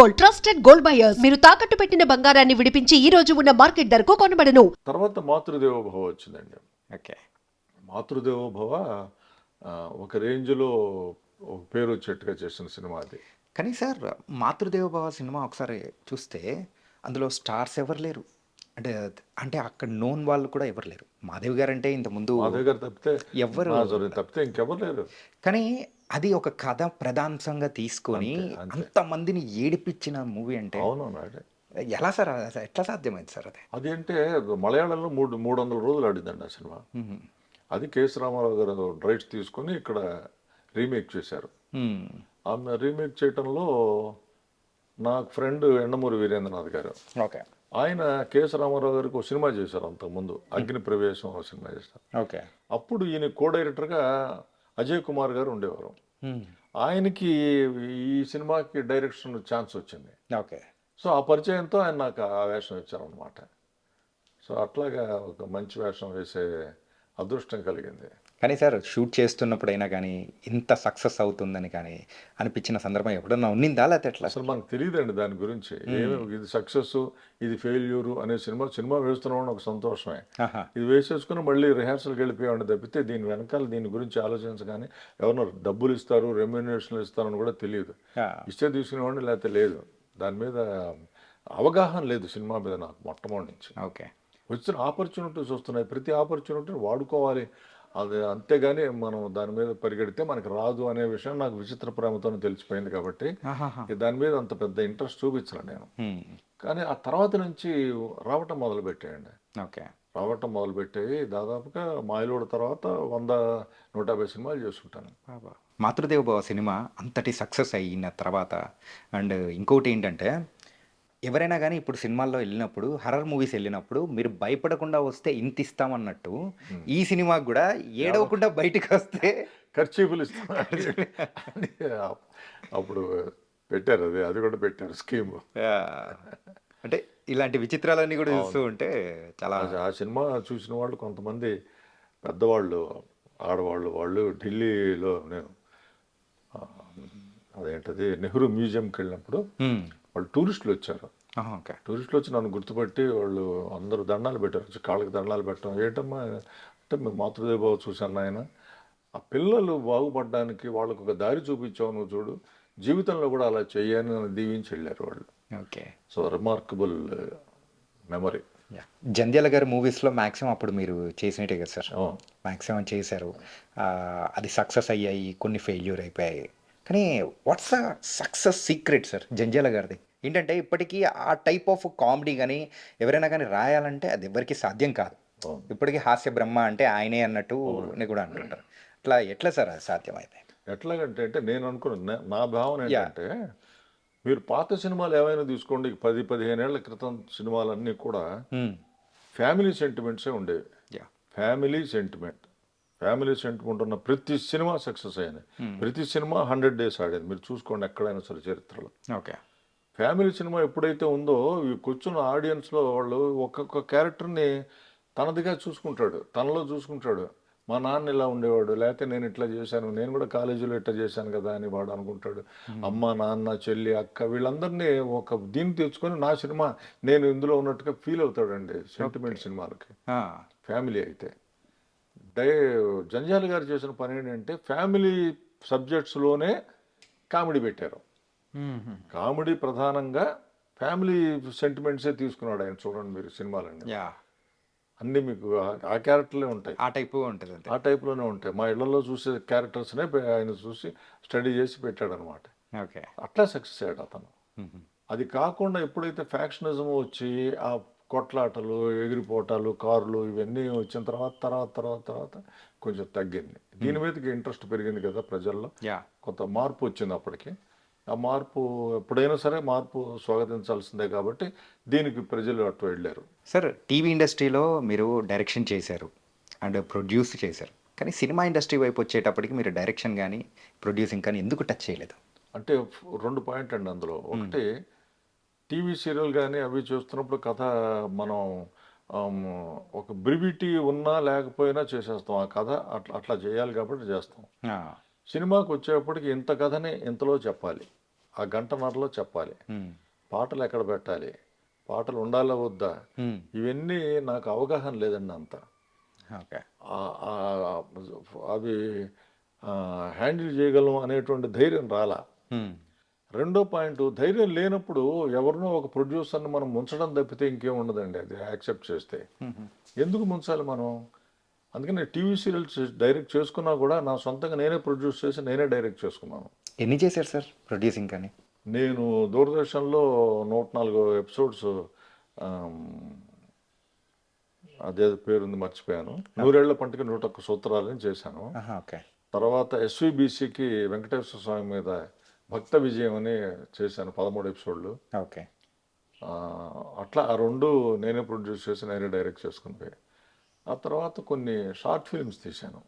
Gold, trusted gold buyers. మీరు తాకట్టు పెట్టిన బంగారాన్ని విడిపించి ఈ రోజు ఉన్న మార్కెట్ ధరకు కొనబడను. తర్వాత మాతృదేవోభవ వచ్చిందండి. ఓకే. మాతృదేవోభవ ఒక రేంజ్లో ఒక పేరు వచ్చేట్టుగా చేసిన సినిమా అది. కానీ సార్ మాతృదేవోభవ సినిమా ఒకసారి చూస్తే అందులో స్టార్స్ ఎవరు లేరు. అంటే అంటే అక్కడ నోన్ వాళ్ళు కూడా ఎవరు లేరు. మాధవి గారు అంటే ఇంతకుముందు మాధవ్ గారు తప్పితే ఎవ్వరు తప్పితే ఇంకెవరు లేరు. కానీ అది ఒక కథ ప్రధానంగా తీసుకొని అంతే. అంతమందిని ఏడిపించిన మూవీ అంటే అవునవును. ఎలా సార్ అసలు ఎట్లా సాధ్యమైంది సార్ అది? అది అంటే మలయాళంలో 300 రోజులు ఆడిందండి ఆ సినిమా. అది కేఎస్ రామారావు గారు రైట్స్ తీసుకొని ఇక్కడ రీమేక్ చేశారు. ఆమె రీమేక్ చేయటంలో నాకు ఫ్రెండ్ ఎండమూరి వీరేంద్రనాథ్ గారు, ఓకే, ఆయన కేఎస్ రామారావు గారికి ఒక సినిమా చేశారు అంతకుముందు, అగ్ని ప్రవేశం ఒక సినిమా చేశారు. ఓకే. అప్పుడు ఈయన కో డైరెక్టర్గా అజయ్ కుమార్ గారు ఉండేవారు. ఆయనకి ఈ సినిమాకి డైరెక్షన్ ఛాన్స్ వచ్చింది. ఓకే. సో ఆ పరిచయంతో ఆయన నాకు ఆ వేషం ఇచ్చారనమాట. సో అట్లాగా ఒక మంచి వేషం వేసే అదృష్టం కలిగింది. కానీ సార్ షూట్ చేస్తున్నప్పుడైనా కానీ ఇంత సక్సెస్ అవుతుందని కానీ అనిపించిన సందర్భం ఎప్పుడన్నా ఉన్నిందా లేకపోతే ఎట్లా? అసలు మనకు తెలియదండి దాని గురించి. ఇది సక్సెస్, ఇది ఫెయిల్యూరు అనే సినిమా వేస్తున్నామని ఒక సంతోషమే. ఇది వేసేసుకుని మళ్ళీ రిహార్సల్కి వెళ్ళిపోయామండి తప్పితే దీని వెనకాల దీని గురించి ఆలోచించగానే ఎవరన్నా డబ్బులు ఇస్తారు, రెమ్యూనరేషన్లు ఇస్తారని కూడా తెలియదు. ఇస్తే తీసుకునేవాడిని లేకపోతే లేదు. దాని మీద అవగాహన లేదు సినిమా మీద నాకు మొట్టమొదటి నుంచి. ఓకే. వచ్చిన ఆపర్చునిటీస్ వస్తున్నాయి, ప్రతి ఆపర్చునిటీని వాడుకోవాలి. అది అంతేగాని మనం దాని మీద పరిగెడితే మనకి రాదు అనే విషయం నాకు విచిత్ర ప్రేమతో తెలిసిపోయింది కాబట్టి దాని మీద అంత పెద్ద ఇంట్రెస్ట్ చూపించను నేను. కానీ ఆ తర్వాత నుంచి రావటం మొదలుపెట్టాయండి. ఓకే. రావటం మొదలుపెట్టాయి. దాదాపుగా మాయలోడు తర్వాత 100-150 సినిమాలు చేసుకుంటాను. మాతృదేవోభవ సినిమా అంతటి సక్సెస్ అయిన తర్వాత అండ్ ఇంకోటి ఏంటంటే ఎవరైనా కానీ ఇప్పుడు సినిమాల్లో వెళ్ళినప్పుడు హర్రర్ మూవీస్ వెళ్ళినప్పుడు మీరు భయపడకుండా వస్తే ఇంత ఇస్తామన్నట్టు ఈ సినిమాకి కూడా ఏడవకుండా బయటకు వస్తే ఖర్చీపులు ఇస్తాం అప్పుడు పెట్టారు. అది కూడా పెట్టారు స్కీమ్. అంటే ఇలాంటి విచిత్రాలన్నీ కూడా చూస్తూ ఉంటే చాలా. ఆ సినిమా చూసిన వాళ్ళు కొంతమంది పెద్దవాళ్ళు, ఆడవాళ్ళు, వాళ్ళు ఢిల్లీలో నేను అదేంటది నెహ్రూ మ్యూజియంకి వెళ్ళినప్పుడు వాళ్ళు టూరిస్టులు వచ్చారు. టూరిస్టులు వచ్చి నన్ను గుర్తుపట్టి వాళ్ళు అందరూ దండాలు పెట్టారు. వచ్చి కాళ్ళకి దండాలు పెట్టడం. ఏంటమ్మా అంటే మేము మాతృదేవోభవ చూశాను ఆయన. ఆ పిల్లలు బాగుపడడానికి వాళ్ళకు ఒక దారి చూపించావు నువ్వు చూడు, జీవితంలో కూడా అలా చెయ్యని నన్ను దీవించి వెళ్ళారు వాళ్ళు. Okay. So remarkable memory. Jandhyala గారి మూవీస్లో మ్యాక్సిమం అప్పుడు మీరు చేసినట్టే కదా సార్? మ్యాక్సిమం చేశారు. అది సక్సెస్ అయ్యాయి, కొన్ని ఫెయిల్యూర్ అయిపోయాయి. కానీ what's a success secret sir Jandhyala గారిది? ఏంటంటే ఇప్పటికీ ఆ టైప్ ఆఫ్ కామెడీ కానీ ఎవరైనా కానీ రాయాలంటే అది ఎవరికి సాధ్యం కాదు. ఇప్పటికీ హాస్య బ్రహ్మ అంటే ఆయనే అన్నట్టు కూడా అంటుంటారు. అట్లా ఎట్లా సార్ అది సాధ్యం అయితే? ఎట్లాగంటే అంటే నేను అనుకున్న నా భావన ఏంటంటే, మీరు పాత సినిమాలు ఏమైనా తీసుకోండి, 10-15 ఏళ్ల క్రితం సినిమాలన్నీ కూడా ఫ్యామిలీ సెంటిమెంట్సే ఉండేవి. ఫ్యామిలీ సెంటిమెంట్ ఉన్న ప్రతి సినిమా సక్సెస్ అయ్యింది. ప్రతి సినిమా 100 days ఆడేది. మీరు చూసుకోండి ఎక్కడైనా సరే చరిత్రలో. ఓకే. ఫ్యామిలీ సినిమా ఎప్పుడైతే ఉందో ఈ కూర్చున్న ఆడియన్స్లో వాళ్ళు ఒక్కొక్క క్యారెక్టర్ని తనదిగా చూసుకుంటాడు, తనలో చూసుకుంటాడు. మా నాన్న ఇలా ఉండేవాడు, లేకపోతే నేను ఇట్లా చేశాను, నేను కూడా కాలేజీలో ఇట్లా చేశాను కదా అని వాడు అనుకుంటాడు. అమ్మ, నాన్న, చెల్లి, అక్క వీళ్ళందరినీ ఒక దీన్ని తెచ్చుకొని నా సినిమా నేను ఇందులో ఉన్నట్టుగా ఫీల్ అవుతాడండి. సెంటిమెంట్ సినిమాలకి ఫ్యామిలీ అయితే. జంధ్యాల గారు చేసిన పని ఏంటంటే ఫ్యామిలీ సబ్జెక్ట్స్లోనే కామెడీ పెట్టారు. కామెడీ ప్రధానంగా ఫ్యామిలీ సెంటిమెంట్సే తీసుకున్నాడు ఆయన. చూడండి మీరు సినిమాలన్నీ అన్నీ మీకు ఆ క్యారెక్టర్లే ఉంటాయి, ఆ టైప్ ఉంటుంది, ఆ టైప్లోనే ఉంటాయి. మా ఇళ్లలో చూసే క్యారెక్టర్స్నే ఆయన చూసి స్టడీ చేసి పెట్టాడు అనమాట. ఓకే. అట్లా సక్సెస్ అయ్యాడు అతను. అది కాకుండా ఎప్పుడైతే ఫ్యాక్షనిజం వచ్చి ఆ కొట్లాటలు, ఎగిరిపోటాలు, కార్లు ఇవన్నీ వచ్చిన తర్వాత కొంచెం తగ్గింది. దీని మీదకి ఇంట్రెస్ట్ పెరిగింది కదా ప్రజల్లో, కొంత మార్పు వచ్చింది అప్పటికి. ఆ మార్పు ఎప్పుడైనా సరే మార్పు స్వాగతించాల్సిందే కాబట్టి దీనికి ప్రజలు అటు వెళ్ళారు. సార్ టీవీ ఇండస్ట్రీలో మీరు డైరెక్షన్ చేశారు అండ్ ప్రొడ్యూస్ చేశారు, కానీ సినిమా ఇండస్ట్రీ వైపు వచ్చేటప్పటికి మీరు డైరెక్షన్ కానీ ప్రొడ్యూసింగ్ కానీ ఎందుకు టచ్ చేయలేదు? అంటే 2 పాయింట్ అండి అందులో. ఒకటి, టీవీ సీరియల్ కానీ అవి చూస్తున్నప్పుడు కథ మనం ఒక బ్రివిటీ ఉన్నా లేకపోయినా చేసేస్తాం. ఆ కథ అట్లా చేయాలి కాబట్టి చేస్తాం. సినిమాకి వచ్చేప్పటికి ఇంత కథని ఇంతలో చెప్పాలి, ఆ గంటన్నరలో చెప్పాలి. పాటలు ఎక్కడ పెట్టాలి, పాటలు ఉండాలా వద్దా, ఇవన్నీ నాకు అవగాహన లేదండి అంత. ఓకే. అవి హ్యాండిల్ చేయగలం అనేటువంటి ధైర్యం రాలా. రెండో పాయింట్, ధైర్యం లేనప్పుడు ఎవరినో ఒక ప్రొడ్యూసర్ని మనం ముంచడం తప్పితే ఇంకేం ఉండదండి. అది యాక్సెప్ట్ చేస్తే ఎందుకు ముంచాలి మనం? అందుకని టీవీ సీరియల్స్ డైరెక్ట్ చేసుకున్నా కూడా నా సొంతంగా నేనే ప్రొడ్యూస్ చేసి నేనే డైరెక్ట్ చేసుకున్నాను. ఎన్ని చేశారు సార్ ప్రొడ్యూసింగ్ కానీ? నేను దూరదర్శన్లో 104 ఎపిసోడ్స్, అదే పేరుంది మర్చిపోయాను, 100 ఏళ్ల పంటకి 101 సూత్రాలని చేశాను. ఓకే. తర్వాత ఎస్విబిసికి వెంకటేశ్వర స్వామి మీద భక్త విజయం అని చేశాను 13 ఎపిసోడ్లు. ఓకే. అట్లా ఆ 2 నేనే ప్రొడ్యూస్ చేసి నేనే డైరెక్ట్ చేసుకుని, ఆ తర్వాత కొన్ని షార్ట్ ఫిల్మ్స్ తీశాను.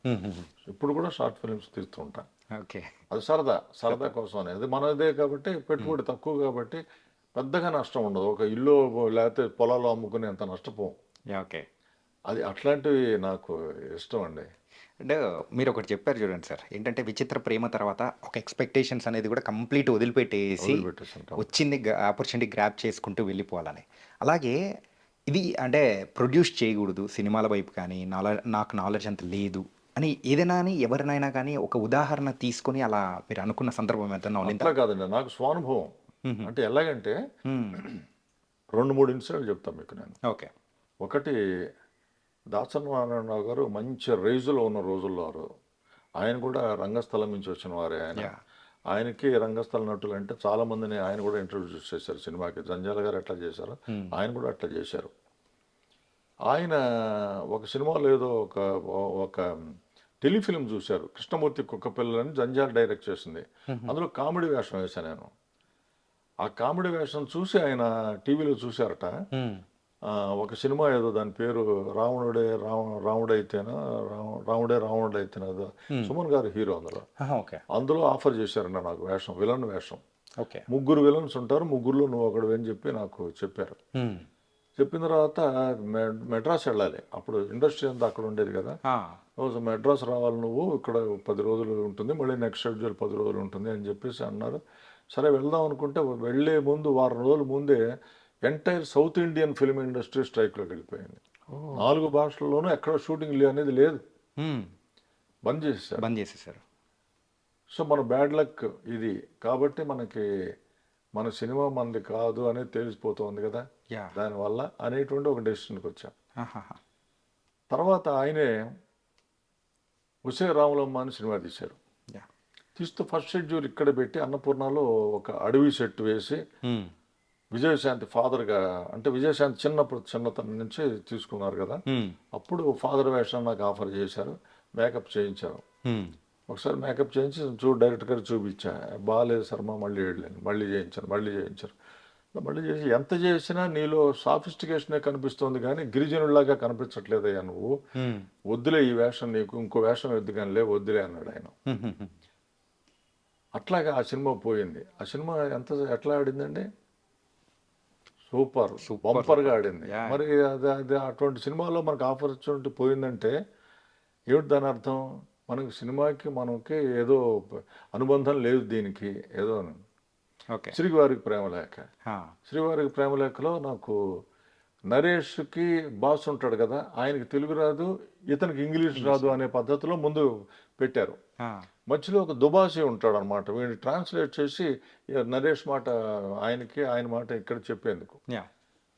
ఇప్పుడు కూడా షార్ట్ ఫిల్మ్స్ తీస్తుంటాను. ఓకే. అది సరదా కోసం. అది మనదే కాబట్టి పెట్టుబడి తక్కువ కాబట్టి పెద్దగా నష్టం ఉండదు. ఒక ఇల్లు లేకపోతే పొలాలు అమ్ముకుని అంత నష్టపోం. ఓకే. అది అట్లాంటివి నాకు ఇష్టం అండి. అంటే మీరు ఒకటి చెప్పారు చూడండి సార్, ఏంటంటే విచిత్ర ప్రేమ తర్వాత ఒక ఎక్స్పెక్టేషన్స్ అనేది కూడా కంప్లీట్ వదిలిపెట్టేసి వచ్చింది ఆపర్చునిటీ గ్రాప్ చేసుకుంటూ వెళ్ళిపోవాలని. అలాగే ఇది అంటే ప్రొడ్యూస్ చేయకూడదు సినిమాల వైపు కానీ, నాకు నాలెడ్జ్ అంత లేదు అని ఏదైనా అని ఎవరినైనా కానీ ఒక ఉదాహరణ తీసుకొని అలా మీరు అనుకున్న సందర్భం ఏదైనా అట్లా కాదండి, నాకు స్వానుభవం. అంటే ఎలాగంటే 2-3 ఇన్సిడెంట్లు చెప్తాను మీకు నేను. ఓకే. ఒకటి, దాసరి నారాయణరావు గారు మంచి రైజులో ఉన్న రోజుల్లో ఆయన కూడా రంగస్థలం నుంచి వచ్చిన వారే. ఆయనకి రంగస్థల నటులు అంటే చాలా మందిని ఆయన కూడా ఇంట్రొడ్యూస్ చేశారు సినిమాకి. జంజాల గారు ఎట్లా చేశారు, ఆయన కూడా అట్లా చేశారు. ఆయన ఒక సినిమాలో ఏదో ఒక టెలిఫిల్మ్ చూశారు, కృష్ణమూర్తి కుక్కపిల్లని జంజాల డైరెక్ట్ చేసింది. అందులో కామెడీ వేషం వేశాను నేను. ఆ కామెడీ వేషం చూసి ఆయన టీవీలో చూశారట. ఒక సినిమా ఏదో దాని పేరు రాముడైతేనా సుమన్ గారు హీరో అందులో ఆఫర్ చేశారండి నాకు వేషం, విలన్ వేషం. 3 విలన్స్ ఉంటారు, 3లో నువ్వు ఒకడు అని చెప్పి నాకు చెప్పారు. చెప్పిన తర్వాత మెడ్రాస్ వెళ్ళాలి. అప్పుడు ఇండస్ట్రీ అంతా అక్కడ ఉండేది కదా. మెడ్రాస్ రావాలి నువ్వు, ఇక్కడ 10 రోజులు ఉంటుంది, మళ్ళీ నెక్స్ట్ షెడ్యూల్ 10 రోజులు ఉంటుంది అని చెప్పేసి అన్నారు. సరే వెళ్దాం అనుకుంటే వెళ్లే ముందు వారం రోజుల ముందే entire South Indian film industry స్ట్రైక్లోకి వెళ్ళిపోయింది. 4 భాషల్లోనూ ఎక్కడ షూటింగ్ అనేది లేదు, బంద్ చేసేసారు. సో మన బ్యాడ్ లక్ ఇది. కాబట్టి మన సినిమా మనది కాదు అనేది తెలిసిపోతుంది కదా, దానివల్ల అనేటువంటి ఒక డెసిషన్కి వచ్చాం. తర్వాత ఆయనే ఉసే రాములమ్మ అని సినిమా తీశారు. తీస్తూ ఫస్ట్ షెడ్యూల్ ఇక్కడ పెట్టి అన్నపూర్ణలో ఒక అడవి సెట్ వేసి విజయశాంతి ఫాదర్గా, అంటే విజయశాంతి చిన్నతనం నుంచి తీసుకున్నారు కదా, అప్పుడు ఫాదర్ వేషం నాకు ఆఫర్ చేశారు. మేకప్ చేయించారు. ఒకసారి మేకప్ చేయించి డైరెక్టర్ గారు చూపించా, బాగాలేదు శర్మ, మళ్ళీ చేయించారు. మళ్ళీ చేసి ఎంత చేసినా నీలో సాఫిస్టికేషనే కనిపిస్తుంది కానీ గిరిజనుల్లాగా కనిపించట్లేదయ్యా నువ్వు, వద్దులే ఈ వేషం, నీకు ఇంకో వేషం వద్దు కానీ వద్దులే అన్నాడు ఆయన. అట్లాగా ఆ సినిమా పోయింది. ఆ సినిమా ఎట్లా ఆడిందండి, సూపర్ బంపర్గా ఆడింది. మరి అది అటువంటి సినిమాలో మనకు ఆపర్చునిటీ పోయిందంటే ఏమిటి దాని అర్థం? మనకి ఏదో అనుబంధం లేదు దీనికి ఏదో. శ్రీవారికి ప్రేమలేఖలో నాకు నరేష్కి బాస్ ఉంటాడు కదా, ఆయనకి తెలుగు రాదు, ఇతనికి ఇంగ్లీష్ రాదు అనే పద్ధతిలో ముందు పెట్టారు. మధ్యలో ఒక దుబాసి ఉంటాడు అనమాట, వీడిని ట్రాన్స్లేట్ చేసి నరేష్ మాట ఆయన మాట ఇక్కడ చెప్పేందుకు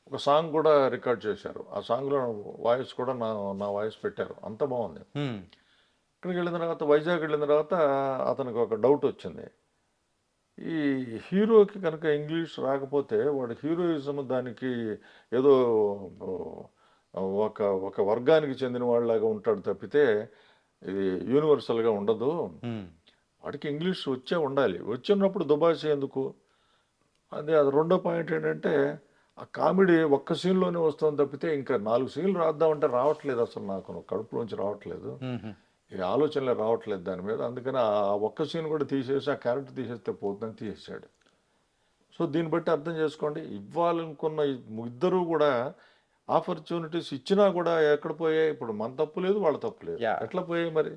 ఒక సాంగ్ కూడా రికార్డ్ చేశారు. ఆ సాంగ్లో వాయిస్ కూడా నా వాయిస్ పెట్టారు. అంత బాగుంది. ఇక్కడికి వెళ్ళిన తర్వాత, వైజాగ్ వెళ్ళిన తర్వాత అతనికి ఒక డౌట్ వచ్చింది. ఈ హీరోకి కనుక ఇంగ్లీష్ రాకపోతే వాడు హీరోయిజం దానికి ఏదో ఒక వర్గానికి చెందిన వాళ్ళలాగా ఉంటాడు తప్పితే ఇది యూనివర్సల్గా ఉండదు, వాడికి ఇంగ్లీష్ ఉండాలి. వచ్చినప్పుడు దుబాసి ఎందుకు? అది రెండో పాయింట్ ఏంటంటే, ఆ కామెడీ ఒక్క సీన్లోనే వస్తుంది తప్పితే ఇంకా 4 సీన్లు రాద్దామంటే రావట్లేదు, అసలు నాకు కడుపులోంచి రావట్లేదు, ఈ ఆలోచనలే రావట్లేదు దాని మీద. అందుకని ఆ ఒక్క సీన్ కూడా తీసేసి ఆ క్యారెక్టర్ తీసేస్తే పోతుందని తీసేసాడు. సో దీన్ని బట్టి అర్థం చేసుకోండి, ఇవ్వాలనుకున్న ఇద్దరూ కూడా ఆపర్చునిటీస్ ఇచ్చినా కూడా ఎక్కడ పోయాయి? ఇప్పుడు మన తప్పు లేదు, వాళ్ళ తప్పు లేదు, ఎట్లా పోయాయి మరి?